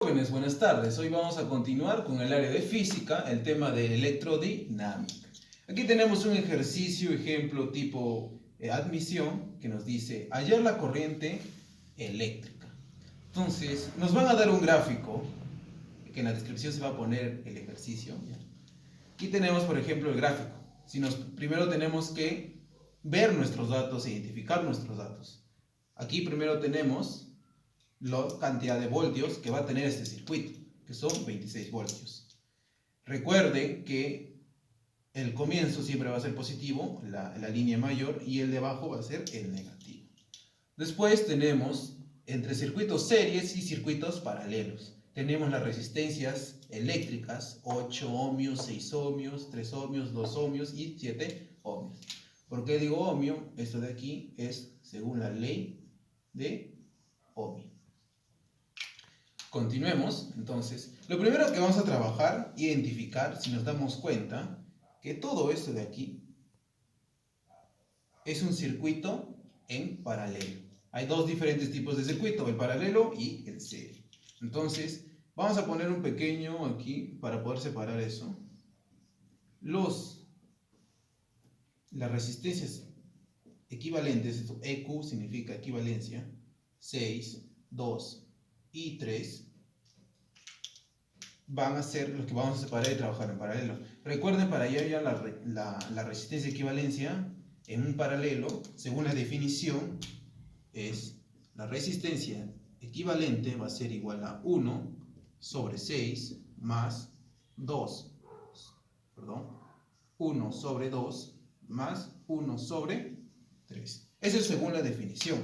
jóvenes, buenas tardes. Hoy vamos a continuar con el área de física, el tema de electrodinámica. Aquí tenemos un ejercicio, ejemplo tipo admisión, que nos dice hallar la corriente eléctrica. Entonces, nos van a dar un gráfico, que en la descripción se va a poner el ejercicio. Aquí tenemos, por ejemplo, el gráfico. Primero tenemos que ver nuestros datos, identificar nuestros datos. Aquí primero tenemos la cantidad de voltios que va a tener este circuito, que son 26 voltios. Recuerden que el comienzo siempre va a ser positivo, la línea mayor, y el de abajo va a ser el negativo. Después tenemos entre circuitos series y circuitos paralelos. Tenemos las resistencias eléctricas, 8 ohmios, 6 ohmios, 3 ohmios, 2 ohmios y 7 ohmios. ¿Por qué digo ohmio? Esto de aquí es según la ley de Ohm. Continuemos, entonces. Lo primero que vamos a trabajar, identificar, si nos damos cuenta, que todo esto de aquí es un circuito en paralelo. Hay dos diferentes tipos de circuito, el paralelo y el serie. Entonces, vamos a poner un pequeño aquí para poder separar eso. Las resistencias equivalentes, esto EQ significa equivalencia, 6, 2 y 3, van a ser los que vamos a separar y trabajar en paralelo. Recuerden, para hallar la resistencia de equivalencia en un paralelo, según la definición, es la resistencia equivalente va a ser igual a 1 sobre 6 más 1 sobre 2 más 1 sobre 3. Eso es según la definición.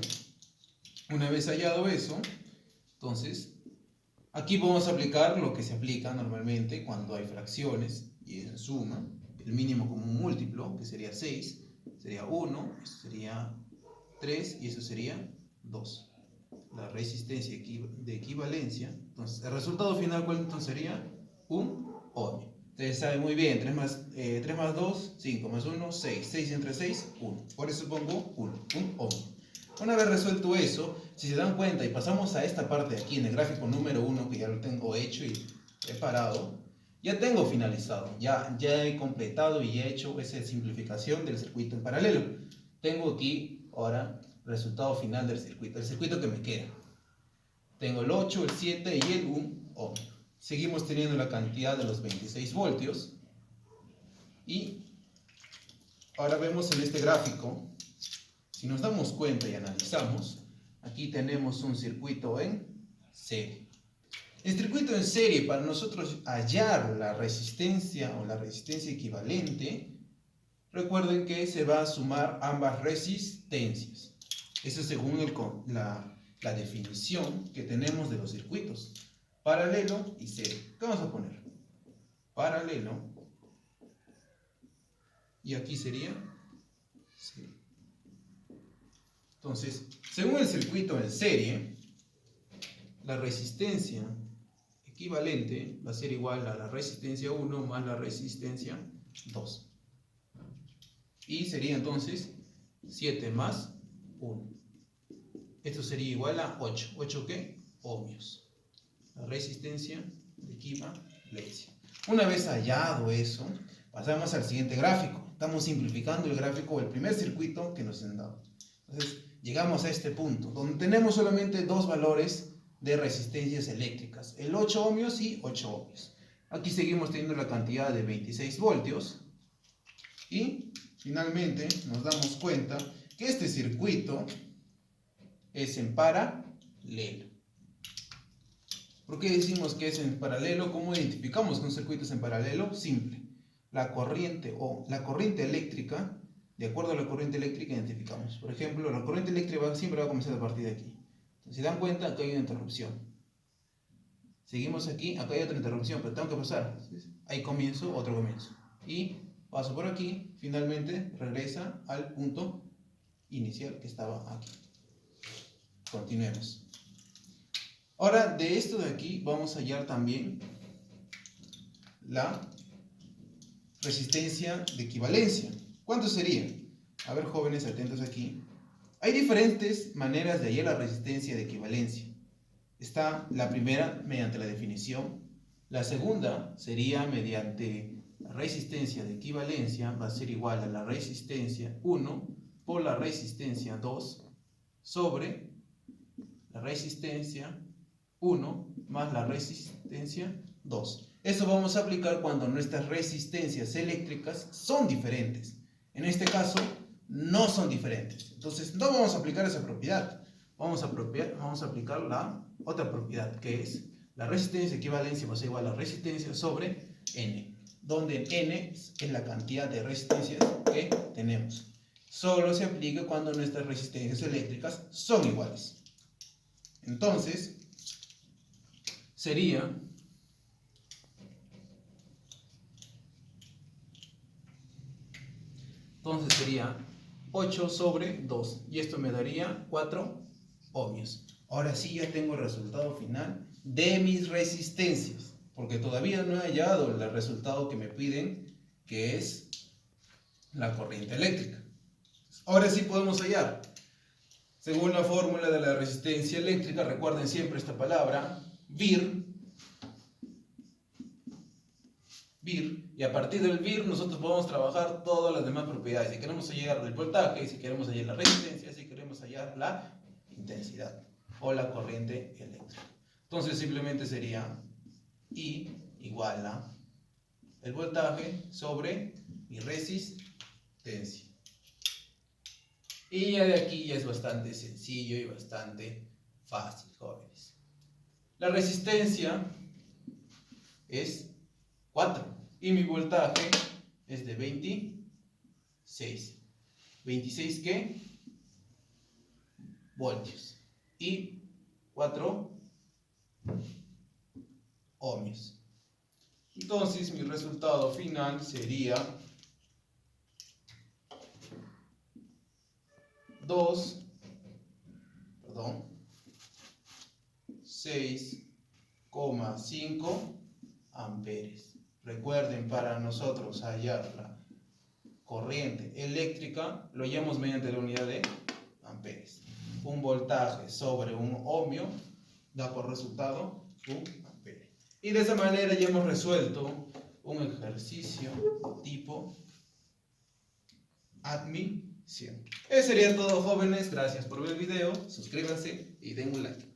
Una vez hallado eso, entonces, aquí vamos a aplicar lo que se aplica normalmente cuando hay fracciones y en suma, el mínimo común múltiplo, que sería 6, sería 1, eso sería 3 y eso sería 2. La resistencia de equivalencia, entonces el resultado final, ¿cuál entonces sería? Un ohmio. Ustedes saben muy bien, 3 más 2, 5 más 1, 6, 6 entre 6, 1. Por eso pongo 1, un ohmio. Una vez resuelto eso, si se dan cuenta y pasamos a esta parte de aquí en el gráfico número 1, que ya lo tengo hecho y preparado, ya tengo finalizado, ya he completado y he hecho esa simplificación del circuito en paralelo. Tengo aquí ahora el resultado final del circuito que me queda. Tengo el 8, el 7 y el 1 ohmio. Seguimos teniendo la cantidad de los 26 voltios y ahora vemos en este gráfico. Si nos damos cuenta y analizamos, aquí tenemos un circuito en serie. El circuito en serie, para nosotros hallar la resistencia o la resistencia equivalente, recuerden que se va a sumar ambas resistencias. Eso es según la definición que tenemos de los circuitos. Paralelo y serie. ¿Qué vamos a poner? Paralelo. Y aquí sería serie. Entonces, según el circuito en serie, la resistencia equivalente va a ser igual a la resistencia 1 más la resistencia 2. Y sería entonces 7 más 1. Esto sería igual a 8. ¿8 qué? Ohmios. La resistencia de equivalencia. Una vez hallado eso, pasamos al siguiente gráfico. Estamos simplificando el gráfico del primer circuito que nos han dado. Entonces, llegamos a este punto, donde tenemos solamente dos valores de resistencias eléctricas, el 8 ohmios y 8 ohmios. Aquí seguimos teniendo la cantidad de 26 voltios y finalmente nos damos cuenta que este circuito es en paralelo. ¿Por qué decimos que es en paralelo? ¿Cómo identificamos que un circuito es en paralelo? Simple. La corriente eléctrica, de acuerdo a la corriente eléctrica identificamos. Por ejemplo, la corriente eléctrica siempre va a comenzar a partir de aquí. Entonces, si dan cuenta, acá hay una interrupción. Seguimos aquí, acá hay otra interrupción, pero tengo que pasar. Hay comienzo, otro comienzo. Y paso por aquí, finalmente regresa al punto inicial que estaba aquí. Continuemos. Ahora, de esto de aquí vamos a hallar también la resistencia de equivalencia. ¿Cuánto sería? A ver, jóvenes, atentos aquí. Hay diferentes maneras de hallar la resistencia de equivalencia. está la primera mediante la definición. La segunda sería mediante la resistencia de equivalencia, va a ser igual a la resistencia 1 por la resistencia 2 sobre la resistencia 1 más la resistencia 2. Eso vamos a aplicar cuando nuestras resistencias eléctricas son diferentes. En este caso, no son diferentes. Entonces, no vamos a aplicar esa propiedad. Vamos a aplicar la otra propiedad, que es la resistencia de equivalencia va a ser igual a la resistencia sobre N, donde N es la cantidad de resistencias que tenemos. Solo se aplica cuando nuestras resistencias eléctricas son iguales. Entonces, sería Entonces sería 8 sobre 2. Y esto me daría 4 ohmios. Ahora sí ya tengo el resultado final de mis resistencias. Porque todavía no he hallado el resultado que me piden, que es la corriente eléctrica. Ahora sí podemos hallar. Según la fórmula de la resistencia eléctrica, recuerden siempre esta palabra, VIR, y a partir del VIR nosotros podemos trabajar todas las demás propiedades. Si queremos hallar el voltaje, si queremos hallar la resistencia, si queremos hallar la intensidad o la corriente eléctrica. Entonces simplemente sería I igual a el voltaje sobre mi resistencia. Y ya de aquí ya es bastante sencillo y bastante fácil, jóvenes. La resistencia es 4 y mi voltaje es de 26. ¿26 qué? Voltios. Y 4 ohmios. Entonces mi resultado final sería 6,5 amperes. Recuerden, para nosotros hallar la corriente eléctrica, lo hallamos mediante la unidad de amperes. Un voltaje sobre un ohmio da por resultado un ampere. Y de esa manera ya hemos resuelto un ejercicio tipo admisión. Eso sería todo, jóvenes. Gracias por ver el video. Suscríbanse y den un like.